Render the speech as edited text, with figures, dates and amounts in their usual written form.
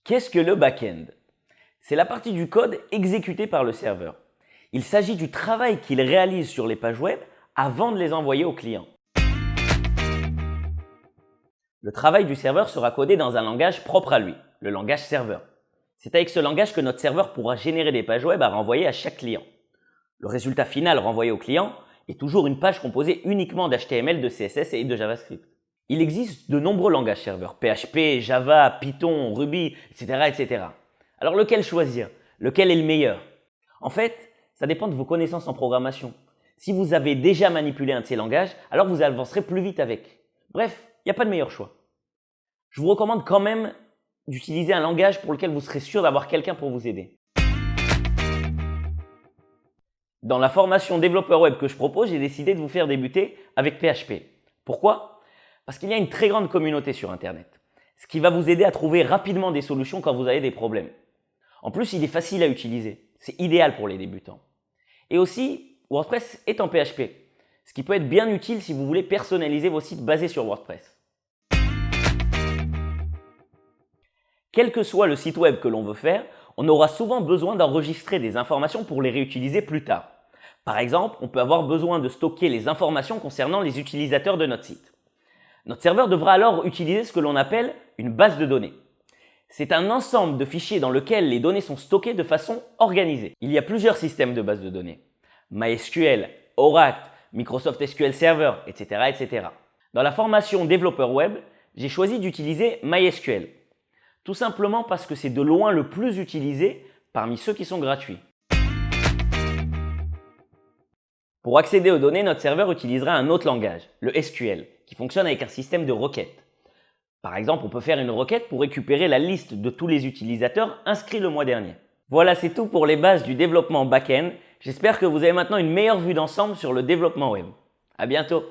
Qu'est-ce que le back-end? C'est la partie du code exécutée par le serveur. Il s'agit du travail qu'il réalise sur les pages web avant de les envoyer au client. Le travail du serveur sera codé dans un langage propre à lui, le langage serveur. C'est avec ce langage que notre serveur pourra générer des pages web à renvoyer à chaque client. Le résultat final renvoyé au client est toujours une page composée uniquement d'HTML, de CSS et de JavaScript. Il existe de nombreux langages serveurs, PHP, Java, Python, Ruby, etc., etc. Alors lequel choisir? Lequel est le meilleur? En fait, ça dépend de vos connaissances en programmation. Si vous avez déjà manipulé un de ces langages, alors vous avancerez plus vite avec. Bref, il n'y a pas de meilleur choix. Je vous recommande quand même d'utiliser un langage pour lequel vous serez sûr d'avoir quelqu'un pour vous aider. Dans la formation développeur web que je propose, j'ai décidé de vous faire débuter avec PHP. Pourquoi? Parce qu'il y a une très grande communauté sur Internet, ce qui va vous aider à trouver rapidement des solutions quand vous avez des problèmes. En plus, il est facile à utiliser. C'est idéal pour les débutants. Et aussi, WordPress est en PHP, ce qui peut être bien utile si vous voulez personnaliser vos sites basés sur WordPress. Quel que soit le site web que l'on veut faire, on aura souvent besoin d'enregistrer des informations pour les réutiliser plus tard. Par exemple, on peut avoir besoin de stocker les informations concernant les utilisateurs de notre site. Notre serveur devra alors utiliser ce que l'on appelle une base de données. C'est un ensemble de fichiers dans lequel les données sont stockées de façon organisée. Il y a plusieurs systèmes de bases de données. MySQL, Oracle, Microsoft SQL Server, etc., etc. Dans la formation développeur web, j'ai choisi d'utiliser MySQL. Tout simplement parce que c'est de loin le plus utilisé parmi ceux qui sont gratuits. Pour accéder aux données, notre serveur utilisera un autre langage, le SQL, qui fonctionne avec un système de requêtes. Par exemple, on peut faire une requête pour récupérer la liste de tous les utilisateurs inscrits le mois dernier. Voilà, c'est tout pour les bases du développement back-end. J'espère que vous avez maintenant une meilleure vue d'ensemble sur le développement web. À bientôt!